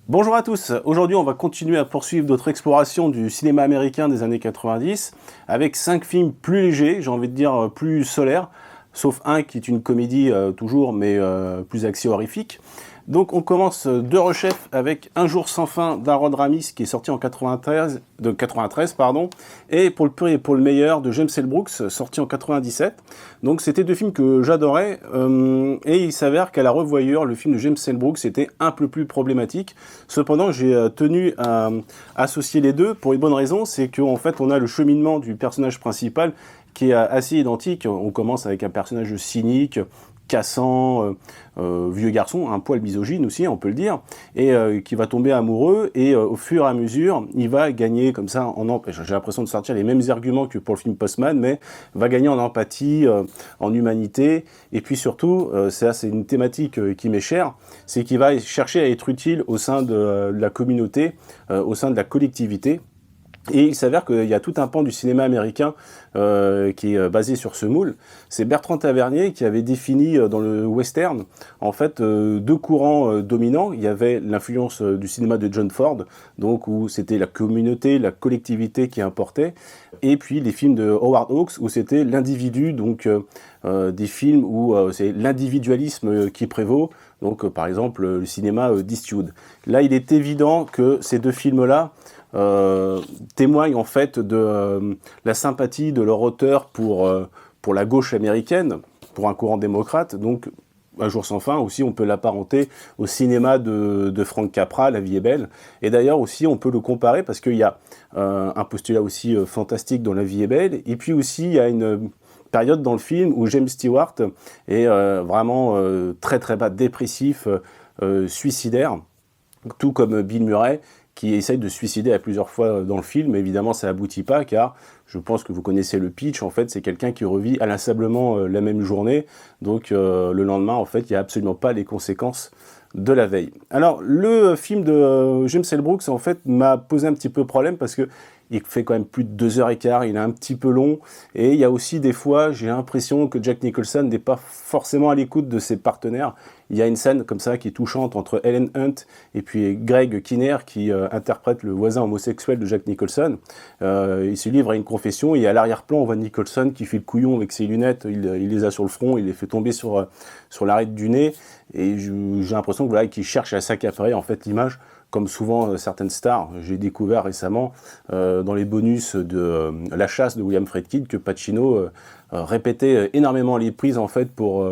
Bonjour à tous, aujourd'hui on va continuer à poursuivre notre exploration du cinéma américain des années 90 avec 5 films plus légers, j'ai envie de dire plus solaires, sauf un qui est une comédie toujours mais plus axée horrifique. Donc on commence de rechef avec Un jour sans fin d'Harold Ramis qui est sorti en 93 pardon, et Pour le pire et pour le meilleur de James L. Brooks sorti en 97. Donc c'était deux films que j'adorais et il s'avère qu'à la revoyure le film de James L. Brooks était un peu plus problématique. Cependant j'ai tenu à associer les deux pour une bonne raison, c'est qu'en fait on a le cheminement du personnage principal qui est assez identique. On commence avec un personnage cynique, cassant, vieux garçon, un poil misogyne aussi, on peut le dire, et qui va tomber amoureux, et au fur et à mesure, il va gagner comme ça, j'ai l'impression de sortir les mêmes arguments que pour le film Postman, mais va gagner en empathie, en humanité, et puis surtout, c'est une thématique qui m'est chère, c'est qu'il va chercher à être utile au sein de la communauté, au sein de la collectivité. Et il s'avère qu'il y a tout un pan du cinéma américain qui est basé sur ce moule. C'est Bertrand Tavernier qui avait défini dans le western en fait deux courants dominants. Il y avait l'influence du cinéma de John Ford, donc où c'était la communauté, la collectivité qui importait, et puis les films de Howard Hawks où c'était l'individu, donc des films où c'est l'individualisme qui prévaut. Donc par exemple le cinéma d'Eastwood. Là, il est évident que ces deux films-là témoignent en fait de la sympathie de leur auteur pour la gauche américaine, pour un courant démocrate. Donc Un jour sans fin aussi, on peut l'apparenter au cinéma de Frank Capra, La vie est belle. Et d'ailleurs aussi, on peut le comparer parce qu'il y a un postulat aussi fantastique dans La vie est belle. Et puis aussi, il y a une période dans le film où James Stewart est vraiment très très bas, dépressif, suicidaire, tout comme Bill Murray, qui essaye de se suicider à plusieurs fois dans le film. Évidemment, ça aboutit pas, car je pense que vous connaissez le pitch. En fait, c'est quelqu'un qui revit inlassablement la même journée. Donc, le lendemain, en fait, il n'y a absolument pas les conséquences de la veille. Alors, le film de James L. Brooks, en fait, m'a posé un petit peu problème parce que il fait quand même plus de 2h15, il est un petit peu long, et il y a aussi des fois, j'ai l'impression que Jack Nicholson n'est pas forcément à l'écoute de ses partenaires. Il y a une scène comme ça qui est touchante entre Helen Hunt et puis Greg Kinnear qui interprète le voisin homosexuel de Jack Nicholson. Il se livre à une confession et à l'arrière-plan, on voit Nicholson qui fait le couillon avec ses lunettes, il les a sur le front, il les fait tomber sur l'arête du nez, et j'ai l'impression que, voilà, qu'il cherche à s'accaparer en fait l'image, comme souvent certaines stars. J'ai découvert récemment dans les bonus de La chasse de William Friedkin que Pacino répétait énormément les prises en fait pour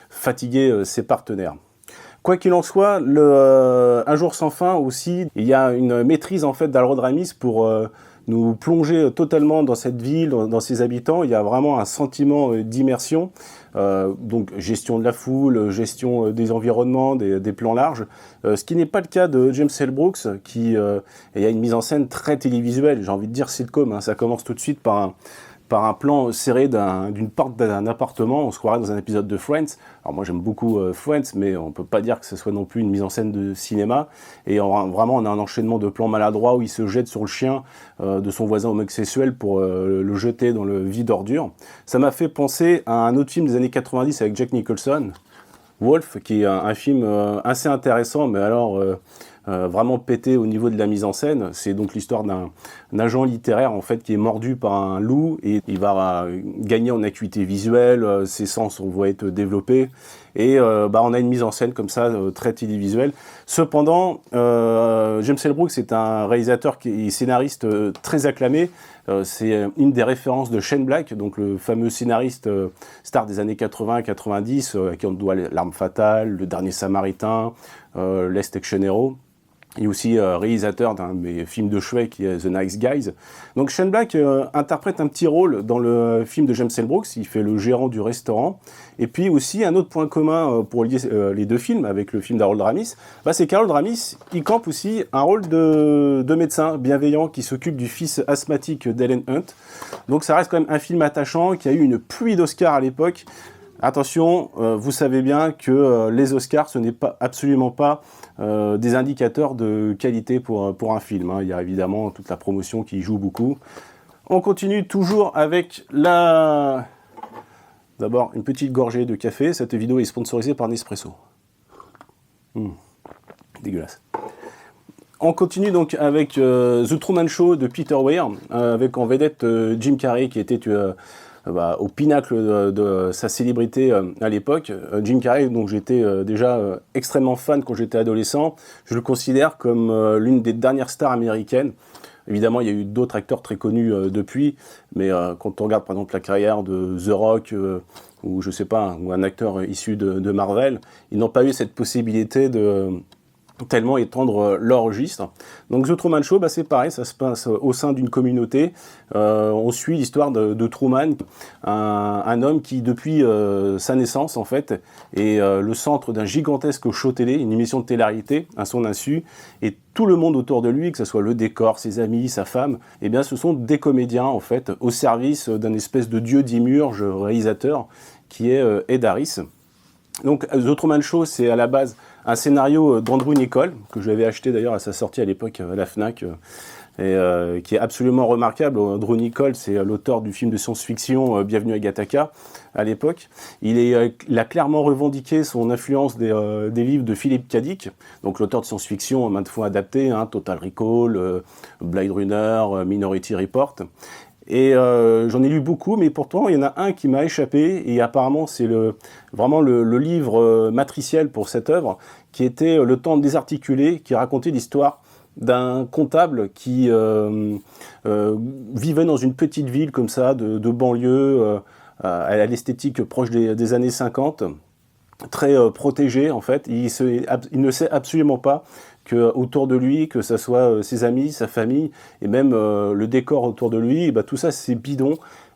fatiguer ses partenaires. Quoi qu'il en soit, Un jour sans fin aussi, il y a une maîtrise en fait d'Harold Ramis pour nous plonger totalement dans cette ville, dans ses habitants. Il y a vraiment un sentiment d'immersion, donc gestion de la foule, gestion des environnements, des plans larges, ce qui n'est pas le cas de James L. Brooks, qui il y a une mise en scène très télévisuelle, j'ai envie de dire sitcom, hein. Ça commence tout de suite par un plan serré d'une porte d'un appartement, on se croirait dans un épisode de Friends. Alors moi j'aime beaucoup Friends, mais on peut pas dire que ce soit non plus une mise en scène de cinéma. Et vraiment on a un enchaînement de plans maladroits où il se jette sur le chien de son voisin homosexuel pour le jeter dans le vide ordure. Ça m'a fait penser à un autre film des années 90 avec Jack Nicholson, Wolf, qui est un film assez intéressant, mais alors vraiment pété au niveau de la mise en scène. C'est donc l'histoire d'un agent littéraire en fait qui est mordu par un loup, et il va gagner en acuité visuelle, ses sens vont être développés, et on a une mise en scène comme ça très télévisuelle. Cependant, James L. Brooks est un réalisateur et scénariste très acclamé. C'est une des références de Shane Black, donc le fameux scénariste star des années 80-90, à qui on doit L'Arme fatale, Le Dernier Samaritain, Last Action Hero. Il est aussi réalisateur d'un de mes films de chevet qui est The Nice Guys. Donc Shane Black interprète un petit rôle dans le film de James L. Brooks, il fait le gérant du restaurant. Et puis aussi un autre point commun pour lier les deux films avec le film d'Harold Ramis, c'est qu'Harold Ramis, il campe aussi un rôle de médecin bienveillant qui s'occupe du fils asthmatique d'Helen Hunt. Donc ça reste quand même un film attachant qui a eu une pluie d'Oscars à l'époque. Attention, vous savez bien que les Oscars, ce n'est absolument pas des indicateurs de qualité pour un film, hein. Il y a évidemment toute la promotion qui joue beaucoup. On continue toujours avec d'abord une petite gorgée de café. Cette vidéo est sponsorisée par Nespresso. Dégueulasse. On continue donc avec The Truman Show de Peter Weir, avec en vedette Jim Carrey qui était au pinacle de sa célébrité à l'époque. Jim Carrey, donc j'étais déjà extrêmement fan quand j'étais adolescent. Je le considère comme l'une des dernières stars américaines. Évidemment, il y a eu d'autres acteurs très connus depuis, mais quand on regarde par exemple la carrière de The Rock ou je sais pas, ou un acteur issu de Marvel, ils n'ont pas eu cette possibilité de tellement étendre leur registre. Donc The Truman Show, c'est pareil, ça se passe au sein d'une communauté. On suit l'histoire de Truman, un homme qui depuis sa naissance en fait est le centre d'un gigantesque show télé, une émission de télé-réalité à son insu, et tout le monde autour de lui, que ce soit le décor, ses amis, sa femme, eh bien ce sont des comédiens en fait au service d'un espèce de dieu d'Imurge réalisateur qui est Ed Harris. Donc The Truman Show, c'est à la base un scénario d'Andrew Niccol, que j'avais acheté d'ailleurs à sa sortie à l'époque à la Fnac, et qui est absolument remarquable. Andrew Niccol, c'est l'auteur du film de science-fiction Bienvenue à Gattaca, à l'époque. Il a clairement revendiqué son influence des livres de Philip K. Dick, donc l'auteur de science-fiction maintes fois adapté, Total Recall, Blade Runner, Minority Report. Et j'en ai lu beaucoup, mais pourtant il y en a un qui m'a échappé, et apparemment c'est vraiment le livre matriciel pour cette œuvre, qui était Le Temps désarticulé, qui racontait l'histoire d'un comptable qui vivait dans une petite ville comme ça, de banlieue, à l'esthétique proche des années 50, très protégé en fait. Il ne sait absolument pas que autour de lui, que ce soit ses amis, sa famille, et même le décor autour de lui, tout ça c'est bidon.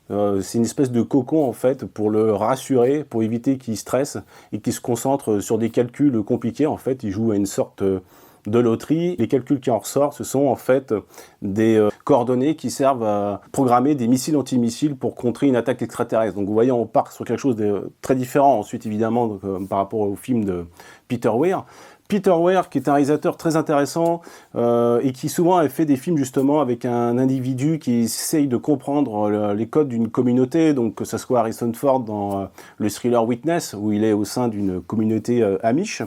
C'est une espèce de cocon en fait pour le rassurer, pour éviter qu'il stresse et qu'il se concentre sur des calculs compliqués. En fait, il joue à une sorte de loterie. Les calculs qui en ressortent, ce sont en fait des coordonnées qui servent à programmer des missiles antimissiles pour contrer une attaque extraterrestre. Donc vous voyez, on part sur quelque chose de très différent ensuite évidemment par rapport au film de Peter Weir. Peter Weir, qui est un réalisateur très intéressant et qui souvent a fait des films justement avec un individu qui essaye de comprendre les codes d'une communauté, donc que ce soit Harrison Ford dans le thriller Witness, où il est au sein d'une communauté amish,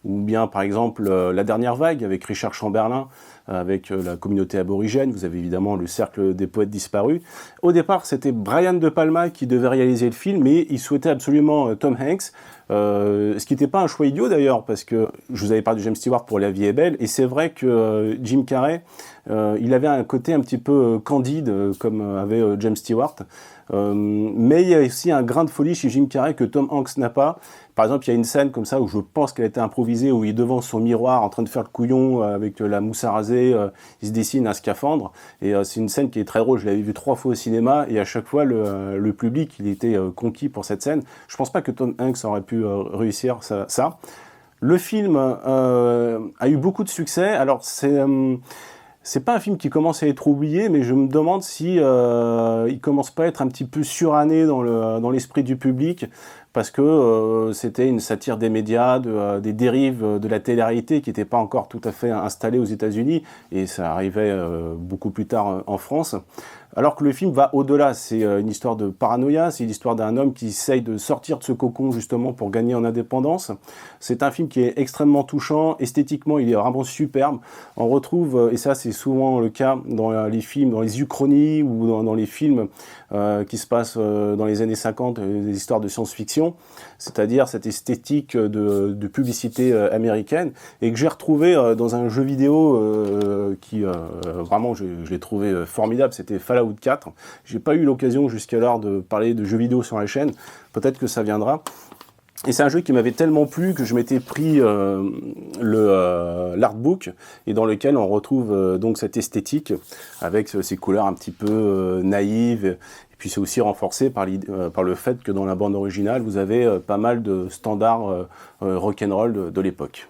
ou bien par exemple La Dernière Vague avec Richard Chamberlain, avec la communauté aborigène. Vous avez évidemment le Cercle des Poètes Disparus. Au départ, c'était Brian De Palma qui devait réaliser le film, mais il souhaitait absolument Tom Hanks, ce qui n'était pas un choix idiot d'ailleurs, parce que je vous avais parlé de James Stewart pour La Vie est belle, et c'est vrai que Jim Carrey, il avait un côté un petit peu candide, comme avait James Stewart, mais il y a aussi un grain de folie chez Jim Carrey que Tom Hanks n'a pas. Par exemple, il y a une scène comme ça où je pense qu'elle a été improvisée, où il est devant son miroir en train de faire le couillon avec la mousse à raser, il se dessine un scaphandre, et c'est une scène qui est très drôle. Je l'avais vue 3 fois au cinéma, et à chaque fois le public il était conquis pour cette scène. Je pense pas que Tom Hanks aurait pu réussir ça. Le film a eu beaucoup de succès. Alors c'est pas un film qui commence à être oublié, mais je me demande si il commence pas à être un petit peu suranné dans l'esprit du public, parce que c'était une satire des médias, des dérives de la télé-réalité qui n'étaient pas encore tout à fait installées aux États-Unis, et ça arrivait beaucoup plus tard en France. Alors que le film va au-delà, c'est une histoire de paranoïa, c'est l'histoire d'un homme qui essaye de sortir de ce cocon justement pour gagner en indépendance. C'est un film qui est extrêmement touchant, esthétiquement il est vraiment superbe. On retrouve, et ça c'est souvent le cas dans les films, dans les uchronies ou dans les films qui se passent dans les années 50, des histoires de science-fiction, c'est-à-dire cette esthétique de publicité américaine, et que j'ai retrouvé dans un jeu vidéo qui vraiment je l'ai trouvé formidable, c'était Fallout 4. J'ai pas eu l'occasion jusqu'alors de parler de jeux vidéo sur la chaîne, peut-être que ça viendra. Et c'est un jeu qui m'avait tellement plu que je m'étais pris l'artbook, et dans lequel on retrouve donc cette esthétique avec ces couleurs un petit peu naïves. Et puis c'est aussi renforcé par le fait que dans la bande originale, vous avez pas mal de standards rock'n'roll de l'époque.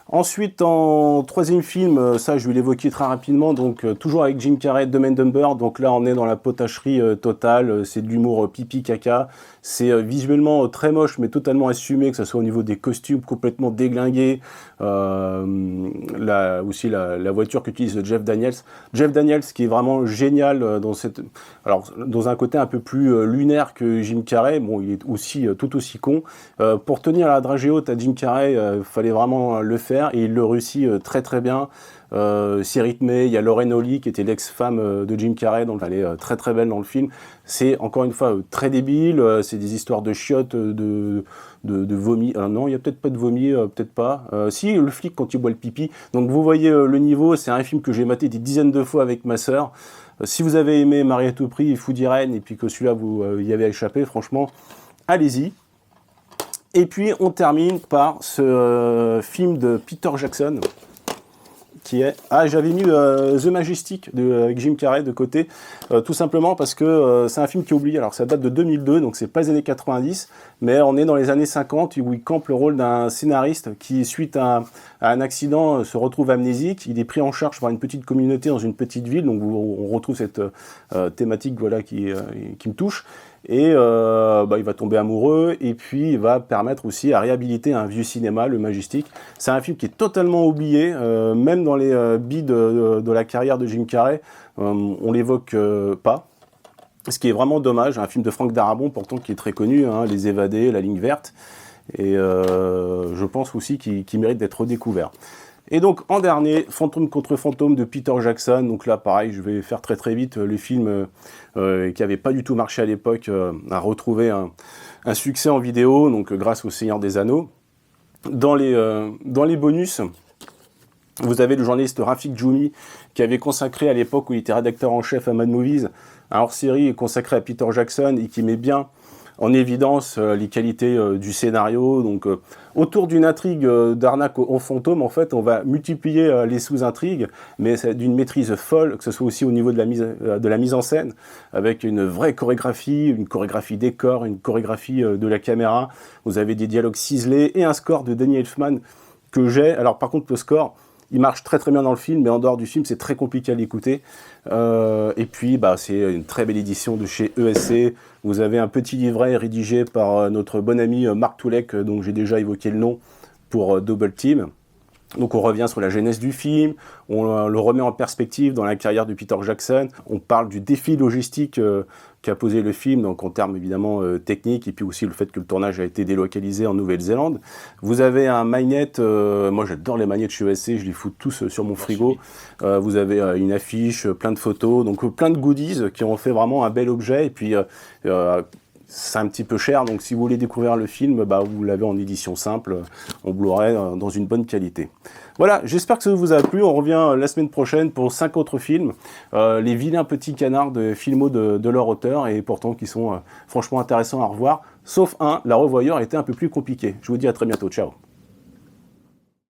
Ensuite, en troisième film, ça je vais l'évoquer très rapidement, donc toujours avec Jim Carrey, Dumb and Dumber. Donc là on est dans la potacherie totale, c'est de l'humour pipi caca, c'est visuellement très moche mais totalement assumé, que ce soit au niveau des costumes complètement déglingués, aussi la voiture qu'utilise Jeff Daniels. Jeff Daniels qui est vraiment génial dans un côté un peu plus lunaire que Jim Carrey. Bon, il est aussi tout aussi con. Pour tenir la dragée haute à Jim Carrey, fallait vraiment le faire. spectaculaire et il le réussit très très bien. C'est rythmé, il y a Lauren Holly qui était l'ex-femme de Jim Carrey, donc elle est très très belle dans le film. C'est encore une fois très débile, c'est des histoires de chiottes, de vomi. Non, il n'y a peut-être pas de vomi, peut-être pas. Si, le flic quand il boit le pipi. Donc vous voyez le niveau, c'est un film que j'ai maté des dizaines de fois avec ma sœur. Si vous avez aimé Marie à tout prix, Fou d'Irène, et puis que celui-là vous y avez échappé, franchement, allez-y. Et puis on termine par ce film de Peter Jackson, qui est... Ah, j'avais mis The Majestic avec Jim Carrey de côté, tout simplement parce que c'est un film qui est oublié. Alors ça date de 2002, donc c'est pas les années 90, mais on est dans les années 50 où il campe le rôle d'un scénariste qui, suite à un accident, se retrouve amnésique. Il est pris en charge par une petite communauté dans une petite ville, donc on retrouve cette thématique voilà, qui me touche. Et il va tomber amoureux et puis il va permettre aussi à réhabiliter un vieux cinéma, le Majestic. C'est un film qui est totalement oublié, même dans les billes de la carrière de Jim Carrey, on l'évoque pas. Ce qui est vraiment dommage, un film de Franck Darabont pourtant qui est très connu, hein, Les Évadés, La Ligne Verte, et je pense aussi qu'il mérite d'être redécouvert. Et donc en dernier, Fantôme contre Fantôme de Peter Jackson. Donc là pareil, je vais faire très très vite. Le film qui n'avait pas du tout marché à l'époque a retrouvé un succès en vidéo, donc grâce au Seigneur des Anneaux. Dans les bonus, vous avez le journaliste Rafik Djoumi qui avait consacré à l'époque où il était rédacteur en chef à Mad Movies un hors-série consacré à Peter Jackson et qui met bien en évidence les qualités du scénario. Donc, autour d'une intrigue d'arnaque aux fantômes, en fait, on va multiplier les sous-intrigues, mais c'est d'une maîtrise folle, que ce soit aussi au niveau de la mise en scène, avec une vraie chorégraphie, une chorégraphie décor, une chorégraphie de la caméra. Vous avez des dialogues ciselés et un score de Danny Elfman que j'ai. Alors, par contre, le score, il marche très très bien dans le film, mais en dehors du film, c'est très compliqué à l'écouter. Et puis, c'est une très belle édition de chez ESC. Vous avez un petit livret rédigé par notre bon ami Marc Toulek, dont j'ai déjà évoqué le nom, pour Double Team. Donc on revient sur la genèse du film, on le remet en perspective dans la carrière de Peter Jackson, on parle du défi logistique qu'a posé le film, donc en termes évidemment techniques, et puis aussi le fait que le tournage a été délocalisé en Nouvelle-Zélande. Vous avez un magnet, moi j'adore les magnets de chez ESC, je les fous tous sur mon frigo. Vous avez une affiche, plein de photos, donc plein de goodies qui ont fait vraiment un bel objet, et puis c'est un petit peu cher, donc si vous voulez découvrir le film, vous l'avez en édition simple, en Blu-ray, dans une bonne qualité. Voilà, j'espère que ça vous a plu. On revient la semaine prochaine pour 5 autres films, les vilains petits canards de filmo de leur auteur, et pourtant qui sont franchement intéressants à revoir, sauf un, la revoyure était un peu plus compliquée. Je vous dis à très bientôt, ciao.